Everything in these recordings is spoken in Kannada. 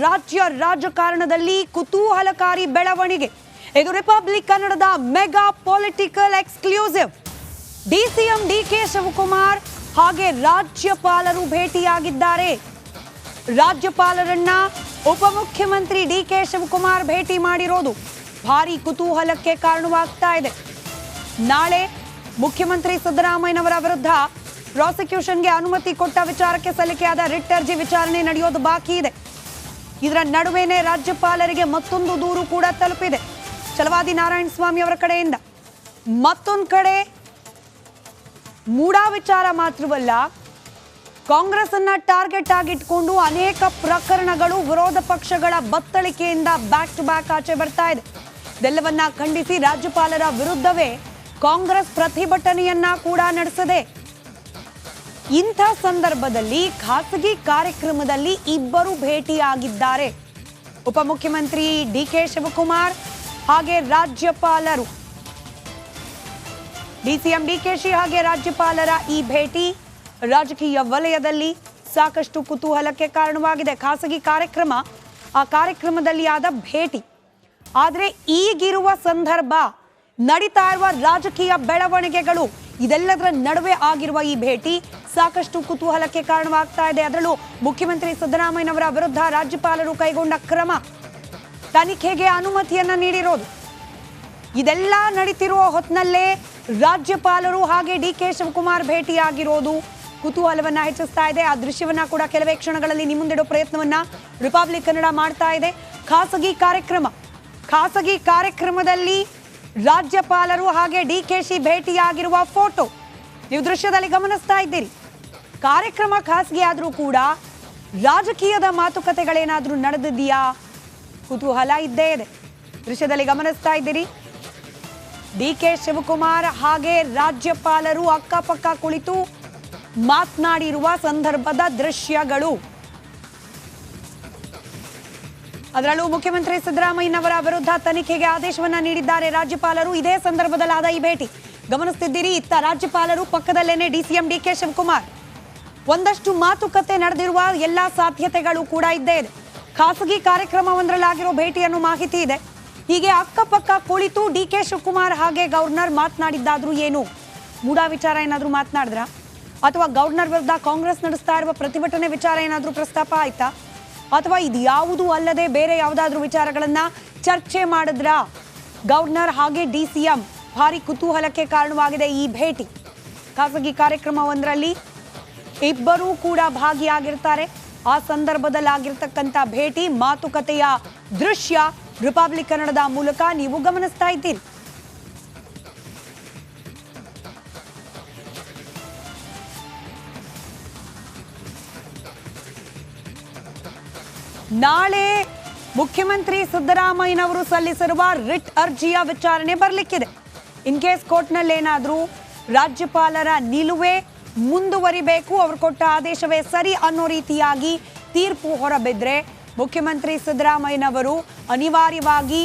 ರಾಜ್ಯ ರಾಜಕಾರಣದಲ್ಲಿ ಕುತೂಹಲಕಾರಿ ಬೆಳವಣಿಗೆ. ಇದು ರಿಪಬ್ಲಿಕ್ ಕನ್ನಡದ mega political exclusive. DCM DK Shivakumar ಹಾಗೆ ರಾಜ್ಯಪಾಲರು ಭೇಟಿಯಾಗಿದ್ದಾರೆ. ರಾಜ್ಯಪಾಲರನ್ನ ಉಪಮುಖ್ಯಮಂತ್ರಿ ಡಿಕೆ ಶಿವಕುಮಾರ್ ಭೇಟಿ ಮಾಡಿರೋದು ಭಾರಿ ಕುತೂಹಲಕ್ಕೆ ಕಾರಣವಾಗ್ತಾ ಇದೆ. ನಾಳೆ ಮುಖ್ಯಮಂತ್ರಿ ಸಿದ್ದರಾಮಯ್ಯನವರ ವಿರುದ್ಧ ಪ್ರಾಸಿಕ್ಯೂಷನ್ಗೆ ಅನುಮತಿ ಕೊಟ್ಟ ವಿಚಾರಕ್ಕೆ ಸಲ್ಲಿಕೆಯಾದ ರಿಟ್ ಅರ್ಜಿ ವಿಚಾರಣೆ ನಡೆಯೋದು ಬಾಕಿ ಇದೆ. ಇದರ ನಡುವೆನೇ ರಾಜ್ಯಪಾಲರಿಗೆ ಮತ್ತೊಂದು ದೂರು ಕೂಡ ತಲುಪಿದೆ ಛಲವಾದಿ ನಾರಾಯಣಸ್ವಾಮಿ ಅವರ ಕಡೆಯಿಂದ. ಮತ್ತೊಂದು ಕಡೆ ಮೂಡಾ ವಿಚಾರ ಮಾತ್ರವಲ್ಲ, ಕಾಂಗ್ರೆಸ್ ಅನ್ನ ಟಾರ್ಗೆಟ್ ಆಗಿಟ್ಕೊಂಡು ಅನೇಕ ಪ್ರಕರಣಗಳು ವಿರೋಧ ಪಕ್ಷಗಳ ಬತ್ತಳಿಕೆಯಿಂದ ಬ್ಯಾಕ್ ಟು ಬ್ಯಾಕ್ ಆಚೆ ಬರ್ತಾ ಇದೆ. ಇದೆಲ್ಲವನ್ನ ಖಂಡಿಸಿ ರಾಜ್ಯಪಾಲರ ವಿರುದ್ಧವೇ ಕಾಂಗ್ರೆಸ್ ಪ್ರತಿಭಟನೆಯನ್ನ ಕೂಡ ನಡೆಸಿದೆ. ಇಂಥ ಸಂದರ್ಭದಲ್ಲಿ ಖಾಸಗಿ ಕಾರ್ಯಕ್ರಮದಲ್ಲಿ ಇಬ್ಬರು ಭೇಟಿಯಾಗಿದ್ದಾರೆ. ಉಪಮುಖ್ಯಮಂತ್ರಿ ಡಿಕೆ ಶಿವಕುಮಾರ್ ಹಾಗೆ ರಾಜ್ಯಪಾಲರು. ಡಿಸಿಎಂ ಡಿಕೆಶಿ ಹಾಗೆ ರಾಜ್ಯಪಾಲರ ಈ ಭೇಟಿ ರಾಜಕೀಯ ವಲಯದಲ್ಲಿ ಸಾಕಷ್ಟು ಕುತೂಹಲಕ್ಕೆ ಕಾರಣವಾಗಿದೆ. ಖಾಸಗಿ ಕಾರ್ಯಕ್ರಮ, ಆ ಕಾರ್ಯಕ್ರಮದಲ್ಲಿ ಆದ ಭೇಟಿ. ಆದರೆ ಈಗಿರುವ ಸಂದರ್ಭ, ನಡೀತಾ ಇರುವ ರಾಜಕೀಯ ಬೆಳವಣಿಗೆಗಳು, ಇದೆಲ್ಲದರ ನಡುವೆ ಆಗಿರುವ ಈ ಭೇಟಿ ಸಾಕಷ್ಟು ಕುತೂಹಲಕ್ಕೆ ಕಾರಣವಾಗ್ತಾ ಇದೆ. ಅದರಲ್ಲೂ ಮುಖ್ಯಮಂತ್ರಿ ಸಿದ್ದರಾಮಯ್ಯನವರ ವಿರುದ್ಧ ರಾಜ್ಯಪಾಲರು ಕೈಗೊಂಡ ಕ್ರಮ, ತನಿಖೆಗೆ ಅನುಮತಿಯನ್ನ ನೀಡಿರೋದು, ಇದೆಲ್ಲ ನಡೀತಿರುವ ಹೊತ್ತಿನಲ್ಲೇ ರಾಜ್ಯಪಾಲರು ಹಾಗೆ ಡಿಕೆ ಶಿವಕುಮಾರ್ ಭೇಟಿಯಾಗಿರೋದು ಕುತೂಹಲವನ್ನ ಹೆಚ್ಚಿಸ್ತಾ ಇದೆ. ಆ ದೃಶ್ಯವನ್ನ ಕೂಡ ಕೆಲವೇ ಕ್ಷಣಗಳಲ್ಲಿ ನಿಮ್ಮುಂದಿಡೋ ಪ್ರಯತ್ನವನ್ನ ರಿಪಬ್ಲಿಕ್ ಕನ್ನಡ ಮಾಡ್ತಾ ಇದೆ. ಖಾಸಗಿ ಕಾರ್ಯಕ್ರಮದಲ್ಲಿ ರಾಜ್ಯಪಾಲರು ಹಾಗೆ ಡಿಕೆಶಿ ಭೇಟಿಯಾಗಿರುವ ಫೋಟೋ ನೀವು ದೃಶ್ಯದಲ್ಲಿ ಗಮನಿಸ್ತಾ ಇದ್ದೀರಿ. ಕಾರ್ಯಕ್ರಮ ಖಾಸಗಿ ಆದರೂ ಕೂಡ ರಾಜಕೀಯದ ಮಾತುಕತೆಗಳೇನಾದ್ರೂ ನಡೆದಿದೆಯಾ? ಕುತೂಹಲ ಇದ್ದೇ ಇದೆ. ದೃಶ್ಯದಲ್ಲಿ ಗಮನಿಸ್ತಾ ಇದ್ದೀರಿ, ಡಿಕೆ ಶಿವಕುಮಾರ್ ಹಾಗೆ ರಾಜ್ಯಪಾಲರು ಅಕ್ಕಪಕ್ಕ ಕುಳಿತು ಮಾತನಾಡಿರುವ ಸಂದರ್ಭದ ದೃಶ್ಯಗಳು. ಅದರಲ್ಲೂ ಮುಖ್ಯಮಂತ್ರಿ ಸಿದ್ದರಾಮಯ್ಯನವರ ವಿರುದ್ಧ ತನಿಖೆಗೆ ಆದೇಶವನ್ನ ನೀಡಿದ್ದಾರೆ ರಾಜ್ಯಪಾಲರು. ಇದೇ ಸಂದರ್ಭದಲ್ಲಾದ ಈ ಭೇಟಿ ಗಮನಿಸ್ತಿದ್ದೀರಿ. ಇತ್ತ ರಾಜ್ಯಪಾಲರು, ಪಕ್ಕದಲ್ಲೇನೆ ಡಿಸಿಎಂ ಡಿಕೆ ಶಿವಕುಮಾರ್. ಒಂದಷ್ಟು ಮಾತುಕತೆ ನಡೆದಿರುವ ಎಲ್ಲಾ ಸಾಧ್ಯತೆಗಳು ಕೂಡ ಇದ್ದೇ ಇದೆ. ಖಾಸಗಿ ಕಾರ್ಯಕ್ರಮವೊಂದರಲ್ಲಾಗಿರೋ ಭೇಟಿ ಅನ್ನೋ ಮಾಹಿತಿ ಇದೆ. ಹೀಗೆ ಅಕ್ಕಪಕ್ಕ ಕುಳಿತು ಡಿಕೆ ಶಿವಕುಮಾರ್ ಹಾಗೆ ಗವರ್ನರ್ ಮಾತನಾಡಿದ್ದಾದ್ರೂ ಏನು? ಮೂಡಾ ವಿಚಾರ ಏನಾದ್ರೂ ಮಾತನಾಡಿದ್ರ? ಅಥವಾ ಗವರ್ನರ್ ವಿರುದ್ಧ ಕಾಂಗ್ರೆಸ್ ನಡೆಸ್ತಾ ಇರುವ ಪ್ರತಿಭಟನೆ ವಿಚಾರ ಏನಾದ್ರೂ ಪ್ರಸ್ತಾಪ ಆಯ್ತಾ? ಅಥವಾ ಇದು ಯಾವುದೂ ಅಲ್ಲದೆ ಬೇರೆ ಯಾವುದಾದ್ರೂ ವಿಚಾರಗಳನ್ನ ಚರ್ಚೆ ಮಾಡಿದ್ರ? ಗವರ್ನರ್ ಹಾಗೆ ಡಿಸಿಎಂ ಭಾರಿ ಕುತೂಹಲಕ್ಕೆ ಕಾರಣವಾಗಿದೆ ಈ ಭೇಟಿ. ಖಾಸಗಿ ಕಾರ್ಯಕ್ರಮವೊಂದರಲ್ಲಿ ಇಬ್ಬರೂ ಕೂಡ ಭಾಗಿಯಾಗಿರ್ತಾರೆ. ಆ ಸಂದರ್ಭದಲ್ಲಾಗಿರ್ತಕ್ಕಂಥ ಭೇಟಿ, ಮಾತುಕತೆಯ ದೃಶ್ಯ ರಿಪಬ್ಲಿಕ್ ಕನ್ನಡದ ಮೂಲಕ ನೀವು ಗಮನಿಸ್ತಾ ಇದ್ದೀರಿ. ನಾಳೆ ಮುಖ್ಯಮಂತ್ರಿ ಸಿದ್ದರಾಮಯ್ಯನವರು ಸಲ್ಲಿಸಿರುವ ರಿಟ್ ಅರ್ಜಿಯ ವಿಚಾರಣೆ ಬರಲಿಕ್ಕಿದೆ. ಇನ್ ಕೇಸ್ ಕೋರ್ಟ್ನಲ್ಲಿ ಏನಾದರೂ ರಾಜ್ಯಪಾಲರ ನಿಲುವೇ ಮುಂದುವರಿಬೇಕು, ಅವರು ಕೊಟ್ಟ ಆದೇಶವೇ ಸರಿ ಅನ್ನೋ ರೀತಿಯಾಗಿ ತೀರ್ಪು ಹೊರಬಿದ್ರೆ ಮುಖ್ಯಮಂತ್ರಿ ಸಿದ್ದರಾಮಯ್ಯನವರು ಅನಿವಾರ್ಯವಾಗಿ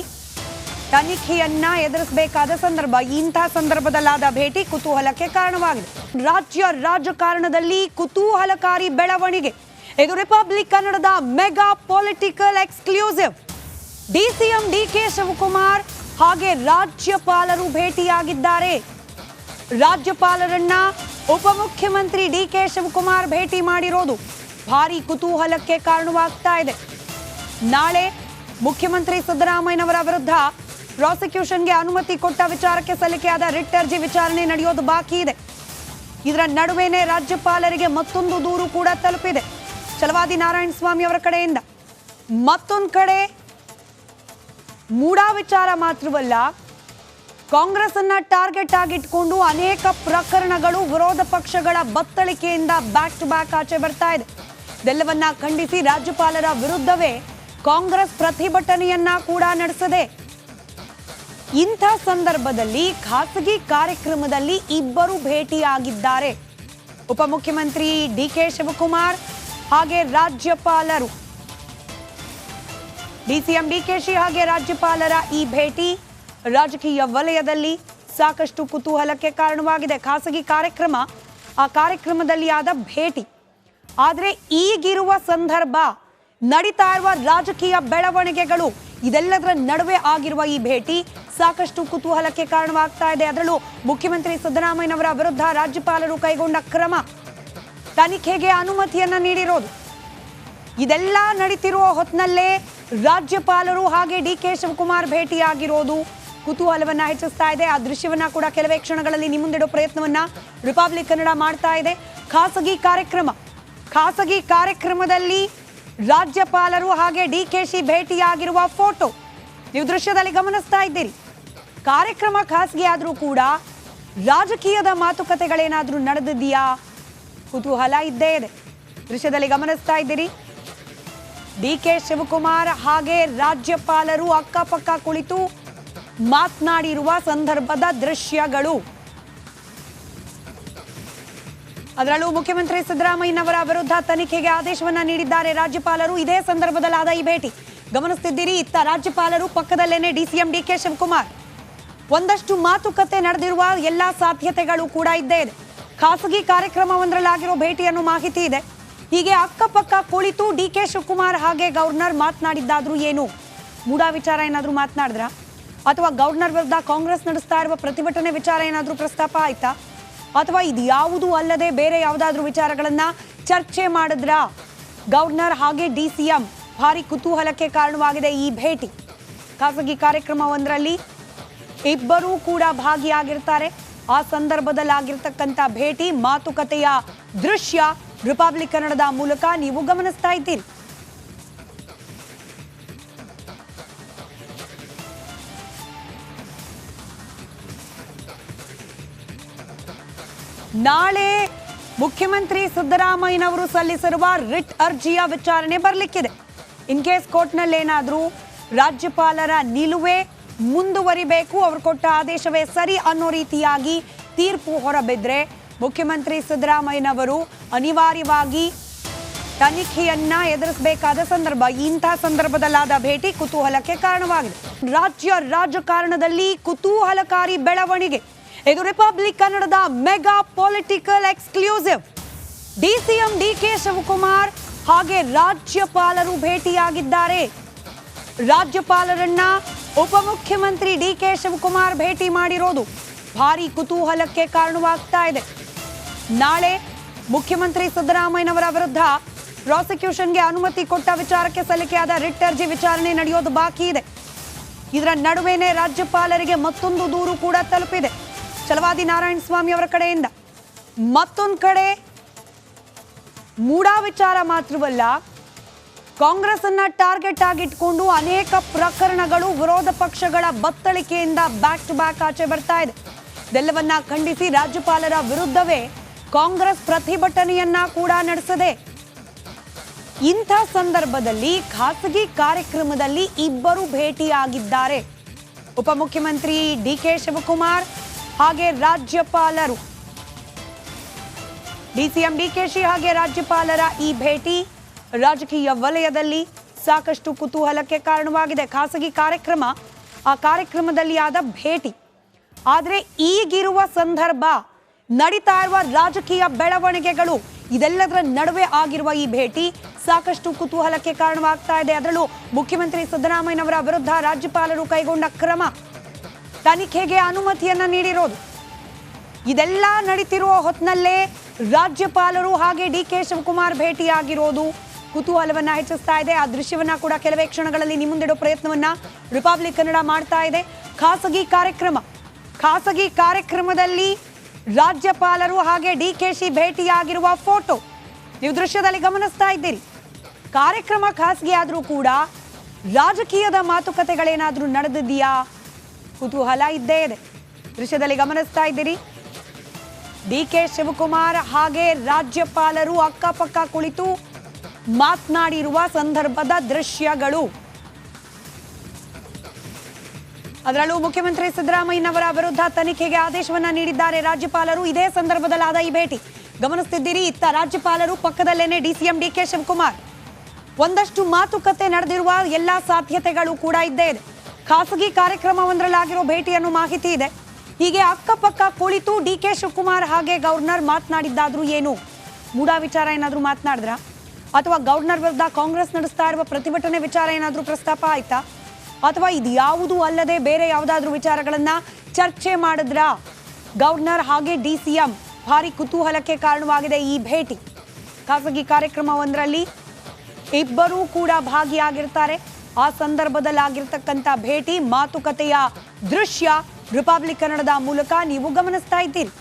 ತನಿಖೆಯನ್ನ ಎದುರಿಸಬೇಕಾದ ಸಂದರ್ಭ. ಇಂಥ ಸಂದರ್ಭದಲ್ಲಾದ ಭೇಟಿ ಕುತೂಹಲಕ್ಕೆ ಕಾರಣವಾಗಿದೆ. ರಾಜ್ಯ ರಾಜಕಾರಣದಲ್ಲಿ ಕುತೂಹಲಕಾರಿ ಬೆಳವಣಿಗೆ. ಇದು ರಿಪಬ್ಲಿಕ್ ಕನ್ನಡದ mega political exclusive. DCM DK Shivakumar ಹಾಗೆ ರಾಜ್ಯಪಾಲರು ಭೇಟಿಯಾಗಿದ್ದಾರೆ. ರಾಜ್ಯಪಾಲರನ್ನ ಉಪಮುಖ್ಯಮಂತ್ರಿ ಡಿಕೆ ಶಿವಕುಮಾರ್ ಭೇಟಿ ಮಾಡಿರೋದು ಭಾರಿ ಕುತೂಹಲಕ್ಕೆ ಕಾರಣವಾಗ್ತಾ ಇದೆ. ನಾಳೆ ಮುಖ್ಯಮಂತ್ರಿ ಸಿದ್ದರಾಮಯ್ಯನವರ ವಿರುದ್ಧ ಪ್ರಾಸಿಕ್ಯೂಷನ್ಗೆ ಅನುಮತಿ ಕೊಟ್ಟ ವಿಚಾರಕ್ಕೆ ಸಲ್ಲಿಕೆಯಾದ ರಿಟ್ ಅರ್ಜಿ ವಿಚಾರಣೆ ನಡೆಯೋದು ಬಾಕಿ ಇದೆ. ಇದರ ನಡುವೆನೇ ರಾಜ್ಯಪಾಲರಿಗೆ ಮತ್ತೊಂದು ದೂರು ಕೂಡ ತಲುಪಿದೆ ಛಲವಾದಿ ನಾರಾಯಣಸ್ವಾಮಿ ಅವರ ಕಡೆಯಿಂದ. ಮತ್ತೊಂದು ಕಡೆ ಮೂಡಾ ವಿಚಾರ ಮಾತ್ರವಲ್ಲ, ಕಾಂಗ್ರೆಸ್ ಅನ್ನ ಟಾರ್ಗೆಟ್ ಆಗಿಟ್ಕೊಂಡು ಅನೇಕ ಪ್ರಕರಣಗಳು ವಿರೋಧ ಪಕ್ಷಗಳ ಬತ್ತಳಿಕೆಯಿಂದ ಬ್ಯಾಕ್ ಟು ಬ್ಯಾಕ್ ಆಚೆ ಬರ್ತಾ ಇದೆ. ಇದೆಲ್ಲವನ್ನ ಖಂಡಿಸಿ ರಾಜ್ಯಪಾಲರ ವಿರುದ್ಧವೇ ಕಾಂಗ್ರೆಸ್ ಪ್ರತಿಭಟನೆಯನ್ನ ಕೂಡ ನಡೆಸಿದೆ. ಇಂಥ ಸಂದರ್ಭದಲ್ಲಿ ಖಾಸಗಿ ಕಾರ್ಯಕ್ರಮದಲ್ಲಿ ಇಬ್ಬರು ಭೇಟಿಯಾಗಿದ್ದಾರೆ. ಉಪಮುಖ್ಯಮಂತ್ರಿ ಡಿಕೆ ಶಿವಕುಮಾರ್ ಹಾಗೆ ರಾಜ್ಯಪಾಲರು. ಡಿಸಿಎಂ ಡಿಕೆಶಿ ಹಾಗೆ ರಾಜ್ಯಪಾಲರ ಈ ಭೇಟಿ ರಾಜಕೀಯ ವಲಯದಲ್ಲಿ ಸಾಕಷ್ಟು ಕುತೂಹಲಕ್ಕೆ ಕಾರಣವಾಗಿದೆ. ಖಾಸಗಿ ಕಾರ್ಯಕ್ರಮ, ಆ ಕಾರ್ಯಕ್ರಮದಲ್ಲಿ ಆದ ಭೇಟಿ. ಆದರೆ ಈಗಿರುವ ಸಂದರ್ಭ, ನಡೀತಾ ಇರುವ ರಾಜಕೀಯ ಬೆಳವಣಿಗೆಗಳು ಇದೆಲ್ಲದರ ನಡುವೆ ಆಗಿರುವ ಈ ಭೇಟಿ ಸಾಕಷ್ಟು ಕುತೂಹಲಕ್ಕೆ ಕಾರಣವಾಗ್ತಾ ಇದೆ. ಅದರಲ್ಲೂ ಮುಖ್ಯಮಂತ್ರಿ ಸಿದ್ದರಾಮಯ್ಯನವರ ವಿರುದ್ಧ ರಾಜ್ಯಪಾಲರು ಕೈಗೊಂಡ ಕ್ರಮ, ತನಿಖೆಗೆ ಅನುಮತಿಯನ್ನ ನೀಡಿರೋದು, ಇದೆಲ್ಲ ನಡೀತಿರುವ ಹೊತ್ತಿನಲ್ಲೇ ರಾಜ್ಯಪಾಲರು ಹಾಗೆ ಡಿ.ಕೆ. ಶಿವಕುಮಾರ್ ಭೇಟಿಯಾಗಿರೋದು ಕುತೂಹಲವನ್ನ ಹೆಚ್ಚಿಸ್ತಾ ಇದೆ. ಆ ದೃಶ್ಯವನ್ನ ಕೂಡ ಕೆಲವೇ ಕ್ಷಣಗಳಲ್ಲಿ ನಿಮ್ಮ ಮುಂದಿಡೋ ಪ್ರಯತ್ನವನ್ನ ರಿಪಬ್ಲಿಕ್ ಕನ್ನಡ ಮಾಡ್ತಾ ಇದೆ. ಖಾಸಗಿ ಕಾರ್ಯಕ್ರಮದಲ್ಲಿ ರಾಜ್ಯಪಾಲರು ಹಾಗೆ ಡಿ.ಕೆ.ಶಿ ಭೇಟಿಯಾಗಿರುವ ಫೋಟೋ ನೀವು ದೃಶ್ಯದಲ್ಲಿ ಗಮನಿಸ್ತಾ ಇದ್ದೀರಿ. ಕಾರ್ಯಕ್ರಮ ಖಾಸಗಿ ಆದರೂ ಕೂಡ ರಾಜಕೀಯದ ಮಾತುಕತೆಗಳೇನಾದ್ರೂ ನಡೆದಿದೆಯಾ? ಕುತೂಹಲ ಇದ್ದೇ ಇದೆ. ದೃಶ್ಯದಲ್ಲಿ ಗಮನಿಸ್ತಾ ಇದ್ದೀರಿ, ಡಿ.ಕೆ. ಶಿವಕುಮಾರ್ ಹಾಗೆ ರಾಜ್ಯಪಾಲರು ಅಕ್ಕಪಕ್ಕ ಕುಳಿತು ಮಾತನಾಡಿರುವ ಸಂದರ್ಭದ ದೃಶ್ಯಗಳು. ಅದರಲ್ಲೂ ಮುಖ್ಯಮಂತ್ರಿ ಸಿದ್ದರಾಮಯ್ಯನವರ ವಿರುದ್ಧ ತನಿಖೆಗೆ ಆದೇಶವನ್ನ ನೀಡಿದ್ದಾರೆ ರಾಜ್ಯಪಾಲರು. ಇದೇ ಸಂದರ್ಭದಲ್ಲಾದ ಈ ಭೇಟಿ ಗಮನಿಸ್ತಿದ್ದೀರಿ. ಇತ್ತ ರಾಜ್ಯಪಾಲರು, ಪಕ್ಕದಲ್ಲೇನೆ ಡಿ.ಸಿ.ಎಂ ಡಿ.ಕೆ. ಶಿವಕುಮಾರ್. ಒಂದಷ್ಟು ಮಾತುಕತೆ ನಡೆದಿರುವ ಎಲ್ಲಾ ಸಾಧ್ಯತೆಗಳು ಕೂಡ ಇದ್ದೇ ಇದೆ. ಖಾಸಗಿ ಕಾರ್ಯಕ್ರಮವೊಂದರಲ್ಲಾಗಿರೋ ಭೇಟಿಯನ್ನು ಮಾಹಿತಿ ಇದೆ. ಹೀಗೆ ಅಕ್ಕಪಕ್ಕ ಕುಳಿತು ಡಿ.ಕೆ. ಶಿವಕುಮಾರ್ ಹಾಗೆ ಗವರ್ನರ್ ಮಾತನಾಡಿದ್ದಾದ್ರೂ ಏನು? ಮೂಡ ವಿಚಾರ ಏನಾದ್ರೂ ಮಾತನಾಡಿದ್ರ, ಅಥವಾ ಗವರ್ನರ್ ವಿರುದ್ಧ ಕಾಂಗ್ರೆಸ್ ನಡೆಸ್ತಾ ಇರುವ ಪ್ರತಿಭಟನೆ ವಿಚಾರ ಏನಾದ್ರೂ ಪ್ರಸ್ತಾಪ ಆಯ್ತಾ, ಅಥವಾ ಇದು ಯಾವುದೂ ಅಲ್ಲದೆ ಬೇರೆ ಯಾವುದಾದ್ರೂ ವಿಚಾರಗಳನ್ನ ಚರ್ಚೆ ಮಾಡಿದ್ರ? ಗವರ್ನರ್ ಹಾಗೆ ಡಿ.ಸಿ.ಎಂ ಭಾರಿ ಕುತೂಹಲಕ್ಕೆ ಕಾರಣವಾಗಿದೆ ಈ ಭೇಟಿ. ಖಾಸಗಿ ಕಾರ್ಯಕ್ರಮವೊಂದರಲ್ಲಿ ಇಬ್ಬರೂ ಕೂಡ ಭಾಗಿಯಾಗಿರ್ತಾರೆ. ಆ ಸಂದರ್ಭದಲ್ಲಾಗಿರ್ತಕ್ಕಂಥ ಭೇಟಿ, ಮಾತುಕತೆಯ ದೃಶ್ಯ ರಿಪಬ್ಲಿಕ್ ಕನ್ನಡದ ಮೂಲಕ ನೀವು ಗಮನಿಸ್ತಾ ಇದ್ದೀರಿ. ನಾಳೆ ಮುಖ್ಯಮಂತ್ರಿ ಸಿದ್ದರಾಮಯ್ಯನವರು ಸಲ್ಲಿಸಿರುವ ರಿಟ್ ಅರ್ಜಿಯ ವಿಚಾರಣೆ ಬರಲಿಕ್ಕಿದೆ. ಇನ್ ಕೇಸ್ ಕೋರ್ಟ್ನಲ್ಲಿ ಏನಾದರೂ ರಾಜ್ಯಪಾಲರ ನಿಲುವೇ ಮುಂದುವರಿಬೇಕು, ಅವರು ಕೊಟ್ಟ ಆದೇಶವೇ ಸರಿ ಅನ್ನೋ ರೀತಿಯಾಗಿ ತೀರ್ಪು ಹೊರಬಿದ್ರೆ ಮುಖ್ಯಮಂತ್ರಿ ಸಿದ್ದರಾಮಯ್ಯನವರು ಅನಿವಾರ್ಯವಾಗಿ ತನಿಖೆಯನ್ನ ಎದುರಿಸಬೇಕಾದ ಸಂದರ್ಭ. ಇಂಥ ಸಂದರ್ಭದಲ್ಲಾದ ಭೇಟಿ ಕುತೂಹಲಕ್ಕೆ ಕಾರಣವಾಗಿದೆ. ರಾಜಕಾರಣದಲ್ಲಿ ಕುತೂಹಲಕಾರಿ ಬೆಳವಣಿಗೆ. ಇದು ರಿಪಬ್ಲಿಕ್ ಕನ್ನಡದ mega political exclusive. DCM DK. Shivakumar ಹಾಗೆ ರಾಜ್ಯಪಾಲರು ಭೇಟಿಯಾಗಿದ್ದಾರೆ. ರಾಜ್ಯಪಾಲರನ್ನ ಉಪಮುಖ್ಯಮಂತ್ರಿ ಡಿ.ಕೆ. ಶಿವಕುಮಾರ್ ಭೇಟಿ ಮಾಡಿರೋದು ಭಾರಿ ಕುತೂಹಲಕ್ಕೆ ಕಾರಣವಾಗ್ತಾ ಇದೆ. ನಾಳೆ ಮುಖ್ಯಮಂತ್ರಿ ಸಿದ್ದರಾಮಯ್ಯನವರ ವಿರುದ್ಧ ಪ್ರಾಸಿಕ್ಯೂಷನ್ಗೆ ಅನುಮತಿ ಕೊಟ್ಟ ವಿಚಾರಕ್ಕೆ ಸಲ್ಲಿಕೆಯಾದ ರಿಟ್ ಅರ್ಜಿ ವಿಚಾರಣೆ ನಡೆಯೋದು ಬಾಕಿ ಇದೆ. ಇದರ ನಡುವೆನೇ ರಾಜ್ಯಪಾಲರಿಗೆ ಮತ್ತೊಂದು ದೂರು ಕೂಡ ತಲುಪಿದೆ ಛಲವಾದಿ ನಾರಾಯಣಸ್ವಾಮಿ ಅವರ ಕಡೆಯಿಂದ. ಮತ್ತೊಂದು ಕಡೆ ಮೂಡ ವಿಚಾರ ಮಾತ್ರವಲ್ಲ, ಕಾಂಗ್ರೆಸ್ ಅನ್ನ ಟಾರ್ಗೆಟ್ ಆಗಿಟ್ಕೊಂಡು ಅನೇಕ ಪ್ರಕರಣಗಳು ವಿರೋಧ ಪಕ್ಷಗಳ ಬತ್ತಳಿಕೆಯಿಂದ ಬ್ಯಾಕ್ ಟು ಬ್ಯಾಕ್ ಆಚೆ ಬರ್ತಾ ಇದೆ. ಇದೆಲ್ಲವನ್ನ ಖಂಡಿಸಿ ರಾಜ್ಯಪಾಲರ ವಿರುದ್ಧವೇ ಕಾಂಗ್ರೆಸ್ ಪ್ರತಿಭಟನೆಯನ್ನ ಕೂಡ ನಡೆಸಿದೆ. ಇಂಥ ಸಂದರ್ಭದಲ್ಲಿ ಖಾಸಗಿ ಕಾರ್ಯಕ್ರಮದಲ್ಲಿ ಇಬ್ಬರು ಭೇಟಿಯಾಗಿದ್ದಾರೆ. ಉಪಮುಖ್ಯಮಂತ್ರಿ ಡಿ.ಕೆ. ಶಿವಕುಮಾರ್ ಹಾಗೆ ರಾಜ್ಯಪಾಲರು. ಡಿ.ಸಿ.ಎಂ ಡಿ.ಕೆ.ಶಿ ಹಾಗೆ ರಾಜ್ಯಪಾಲರ ಈ ಭೇಟಿ ರಾಜಕೀಯ ವಲಯದಲ್ಲಿ ಸಾಕಷ್ಟು ಕುತೂಹಲಕ್ಕೆ ಕಾರಣವಾಗಿದೆ. ಖಾಸಗಿ ಕಾರ್ಯಕ್ರಮ, ಆ ಕಾರ್ಯಕ್ರಮದಲ್ಲಿ ಆದ ಭೇಟಿ. ಆದರೆ ಈಗಿರುವ ಸಂದರ್ಭ, ನಡೀತಾ ಇರುವ ರಾಜಕೀಯ ಬೆಳವಣಿಗೆಗಳು ಇದೆಲ್ಲದರ ನಡುವೆ ಆಗಿರುವ ಈ ಭೇಟಿ ಸಾಕಷ್ಟು ಕುತೂಹಲಕ್ಕೆ ಕಾರಣವಾಗ್ತಾ ಇದೆ. ಅದರಲ್ಲೂ ಮುಖ್ಯಮಂತ್ರಿ ಸಿದ್ದರಾಮಯ್ಯನವರ ವಿರುದ್ಧ ರಾಜ್ಯಪಾಲರು ಕೈಗೊಂಡ ಕ್ರಮ, ತನಿಖೆಗೆ ಅನುಮತಿಯನ್ನ ನೀಡಿರೋದು, ಇದೆಲ್ಲ ನಡೀತಿರುವ ಹೊತ್ತಿನಲ್ಲೇ ರಾಜ್ಯಪಾಲರು ಹಾಗೆ ಡಿ.ಕೆ. ಶಿವಕುಮಾರ್ ಭೇಟಿಯಾಗಿರೋದು ಕುತೂಹಲವನ್ನ ಹೆಚ್ಚಿಸ್ತಾ ಇದೆ. ಆ ದೃಶ್ಯವನ್ನ ಕೂಡ ಕೆಲವೇ ಕ್ಷಣಗಳಲ್ಲಿ ನಿಮ್ಮ ಮುಂದಿಡೋ ಪ್ರಯತ್ನವನ್ನ ರಿಪಬ್ಲಿಕ್ ಕನ್ನಡ ಮಾಡ್ತಾ ಇದೆ. ಖಾಸಗಿ ಕಾರ್ಯಕ್ರಮದಲ್ಲಿ ರಾಜ್ಯಪಾಲರು ಹಾಗೆ ಡಿ.ಕೆ.ಶಿ ಭೇಟಿಯಾಗಿರುವ ಫೋಟೋ ನೀವು ದೃಶ್ಯದಲ್ಲಿ ಗಮನಿಸ್ತಾ ಇದ್ದೀರಿ. ಕಾರ್ಯಕ್ರಮ ಖಾಸಗಿ ಆದರೂ ಕೂಡ ರಾಜಕೀಯದ ಮಾತುಕತೆಗಳೇನಾದ್ರೂ ನಡೆದಿದೆಯಾ? ಕುತೂಹಲ ಇದ್ದೇ ಇದೆ. ದೃಶ್ಯದಲ್ಲಿ ಗಮನಿಸ್ತಾ ಇದ್ದೀರಿ, ಡಿ.ಕೆ. ಶಿವಕುಮಾರ್ ಹಾಗೆ ರಾಜ್ಯಪಾಲರು ಅಕ್ಕಪಕ್ಕ ಕುಳಿತು ಮಾತನಾಡಿರುವ ಸಂದರ್ಭದ ದೃಶ್ಯಗಳು. ಅದರಲ್ಲೂ ಮುಖ್ಯಮಂತ್ರಿ ಸಿದ್ದರಾಮಯ್ಯನವರ ವಿರುದ್ಧ ತನಿಖೆಗೆ ಆದೇಶವನ್ನ ನೀಡಿದ್ದಾರೆ ರಾಜ್ಯಪಾಲರು. ಇದೇ ಸಂದರ್ಭದಲ್ಲಾದ ಈ ಭೇಟಿ ಗಮನಿಸ್ತಿದ್ದೀರಿ. ಇತ್ತ ರಾಜ್ಯಪಾಲರು, ಪಕ್ಕದಲ್ಲೇನೆ ಡಿ.ಸಿ.ಎಂ ಡಿ.ಕೆ. ಶಿವಕುಮಾರ್. ಒಂದಷ್ಟು ಮಾತುಕತೆ ನಡೆದಿರುವ ಎಲ್ಲಾ ಸಾಧ್ಯತೆಗಳು ಕೂಡ ಇದ್ದೇ ಇದೆ. ಖಾಸಗಿ ಕಾರ್ಯಕ್ರಮವೊಂದರಲ್ಲಾಗಿರೋ ಭೇಟಿಯನ್ನು ಮಾಹಿತಿ ಇದೆ. ಹೀಗೆ ಅಕ್ಕಪಕ್ಕ ಕುಳಿತು ಡಿ.ಕೆ. ಶಿವಕುಮಾರ್ ಹಾಗೆ ಗವರ್ನರ್ ಮಾತನಾಡಿದ್ದಾದ್ರೂ ಏನು? ಮೂಡ ವಿಚಾರ ಏನಾದ್ರೂ ಮಾತನಾಡಿದ್ರ, ಅಥವಾ ಗವರ್ನರ್ ವಿರುದ್ಧ ಕಾಂಗ್ರೆಸ್ ನಡೆಸ್ತಾ ಇರುವ ಪ್ರತಿಭಟನೆ ವಿಚಾರ ಏನಾದರೂ ಪ್ರಸ್ತಾಪ ಆಯ್ತಾ, ಅಥವಾ ಇದು ಯಾವುದೂ ಅಲ್ಲದೆ ಬೇರೆ ಯಾವುದಾದ್ರೂ ವಿಚಾರಗಳನ್ನ ಚರ್ಚೆ ಮಾಡಿದ್ರ? ಗವರ್ನರ್ ಹಾಗೆ DCM ಭಾರಿ ಕುತೂಹಲಕ್ಕೆ ಕಾರಣವಾಗಿದೆ ಈ ಭೇಟಿ. ಖಾಸಗಿ ಕಾರ್ಯಕ್ರಮವೊಂದರಲ್ಲಿ ಇಬ್ಬರೂ ಕೂಡ ಭಾಗಿಯಾಗಿರ್ತಾರೆ. ಆ ಸಂದರ್ಭದಲ್ಲಿ ಆಗಿರ್ತಕ್ಕಂಥ ಭೇಟಿ, ಮಾತುಕತೆಯ ದೃಶ್ಯ ರಿಪಬ್ಲಿಕ್ ಕನ್ನಡದ ಮೂಲಕ ನೀವು ಗಮನಿಸ್ತಾ ಇದ್ದೀರಿ.